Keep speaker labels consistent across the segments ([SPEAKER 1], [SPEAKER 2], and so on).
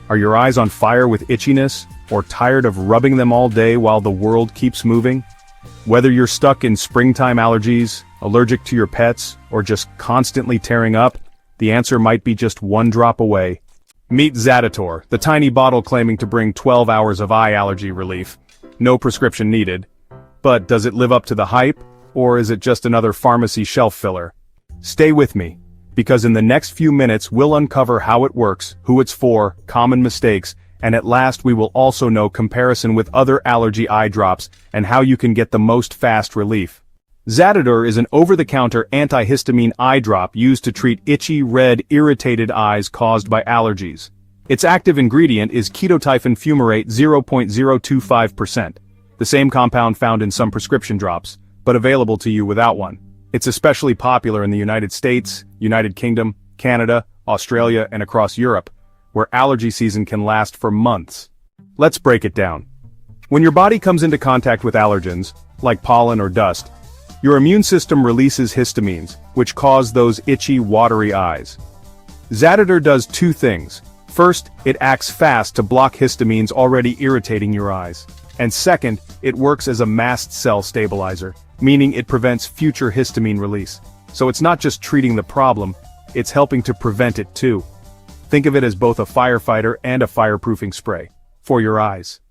[SPEAKER 1] Are your eyes on fire with itchiness, or tired of rubbing them all day while the world keeps moving? Whether you're stuck in springtime allergies, allergic to your pets, or just constantly tearing up, the answer might be just one drop away. Meet Zaditor, the tiny bottle claiming to bring 12 hours of eye allergy relief. No prescription needed. But does it live up to the hype, or is it just another pharmacy shelf filler? Stay with me, because in the next few minutes we'll uncover how it works, who it's for, common mistakes, and at last we will also know comparison with other allergy eye drops and how you can get the most fast relief. Zaditor is an over-the-counter antihistamine eye drop used to treat itchy, red, irritated eyes caused by allergies. Its active ingredient is ketotyphon fumarate 0.025%, the same compound found in some prescription drops, but available to you without one. It's especially popular in the United States, United Kingdom, Canada, Australia, and across Europe, where allergy season can last for months. Let's break it down. When your body comes into contact with allergens, like pollen or dust, your immune system releases histamines, which cause those itchy, watery eyes. Zaditor does two things. First, it acts fast to block histamines already irritating your eyes. And second, it works as a mast cell stabilizer, meaning it prevents future histamine release. So it's not just treating the problem, it's helping to prevent it too. Think of it as both a firefighter and a fireproofing spray for your eyes.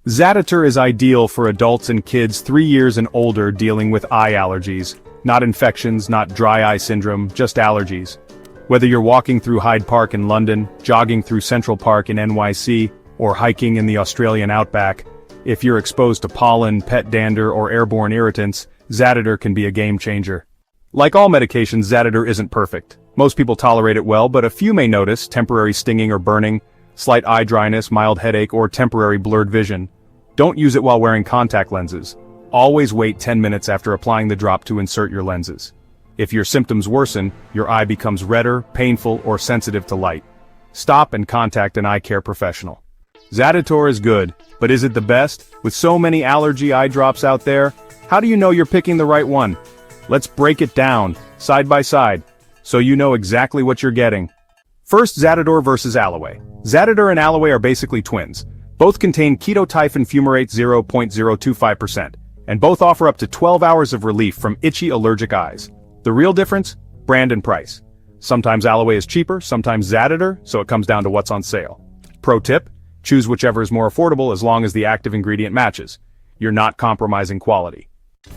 [SPEAKER 1] Zaditor is ideal for adults and kids 3 years and older dealing with eye allergies, not infections, not dry eye syndrome, just allergies. Whether you're walking through Hyde Park in London, jogging through Central Park in NYC, or hiking in the Australian outback, if you're exposed to pollen, pet dander, or airborne irritants, Zaditor can be a game changer. Like all medications, Zaditor isn't perfect. Most people tolerate it well, but a few may notice temporary stinging or burning, slight eye dryness, mild headache, or temporary blurred vision. Don't use it while wearing contact lenses. Always wait 10 minutes after applying the drop to insert your lenses. If your symptoms worsen, your eye becomes redder, painful, or sensitive to light, stop and contact an eye care professional. Zaditor is good, but is it the best? With so many allergy eye drops out there, how do you know you're picking the right one? Let's break it down, side by side, so you know exactly what you're getting. First, Zaditor versus Alaway. Zaditor and Alaway are basically twins. Both contain ketotyphon fumarate 0.025%, and both offer up to 12 hours of relief from itchy allergic eyes. The real difference? Brand and price. Sometimes Alaway is cheaper, sometimes Zaditor, so it comes down to what's on sale. Pro tip: choose whichever is more affordable as long as the active ingredient matches. You're not compromising quality.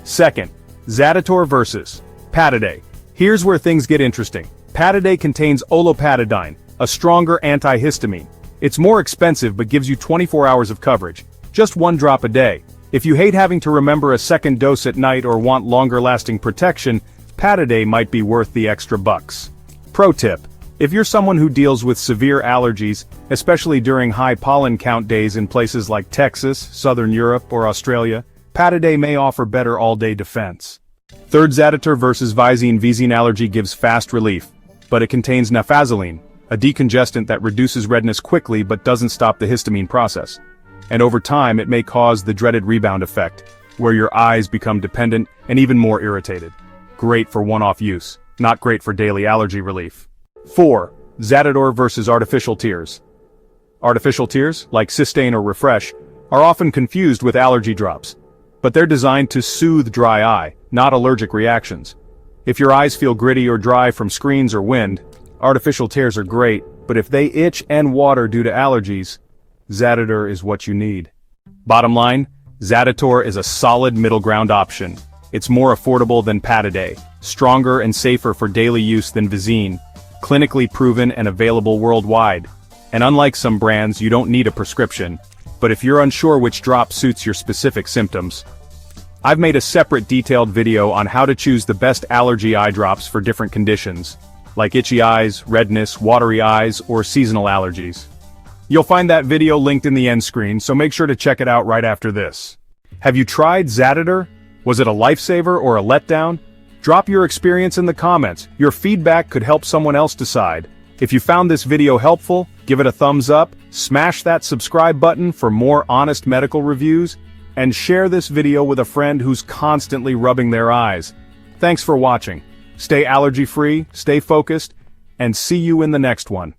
[SPEAKER 1] Second, Zaditor versus Pataday. Here's where things get interesting. Pataday contains olopatadine, a stronger antihistamine. It's more expensive but gives you 24 hours of coverage. Just one drop a day. If you hate having to remember a second dose at night or want longer-lasting protection, Pataday might be worth the extra bucks. Pro tip: if you're someone who deals with severe allergies, especially during high pollen count days in places like Texas, Southern Europe, or Australia, Pataday may offer better all-day defense. Third, Zaditor versus Visine Allergy gives fast relief, but it contains nafazoline, a decongestant that reduces redness quickly but doesn't stop the histamine process. And over time it may cause the dreaded rebound effect, where your eyes become dependent and even more irritated. Great for one-off use, not great for daily allergy relief. 4. Zaditor versus artificial tears. Artificial tears, like Systane or Refresh, are often confused with allergy drops, but they're designed to soothe dry eye, not allergic reactions. If your eyes feel gritty or dry from screens or wind, artificial tears are great, but if they itch and water due to allergies, Zaditor is what you need. Bottom line, Zaditor is a solid middle ground option. It's more affordable than Pataday, stronger and safer for daily use than Visine, clinically proven and available worldwide. And unlike some brands, you don't need a prescription, but if you're unsure which drop suits your specific symptoms, I've made a separate detailed video on how to choose the best allergy eye drops for different conditions, like itchy eyes, redness, watery eyes, or seasonal allergies. You'll find that video linked in the end screen, so make sure to check it out right after this. Have you tried Zaditor? Was it a lifesaver or a letdown? Drop your experience in the comments. Your feedback could help someone else decide. If you found this video helpful, give it a thumbs up, smash that subscribe button for more honest medical reviews, and share this video with a friend who's constantly rubbing their eyes. Thanks for watching. Stay allergy-free, stay focused, and see you in the next one.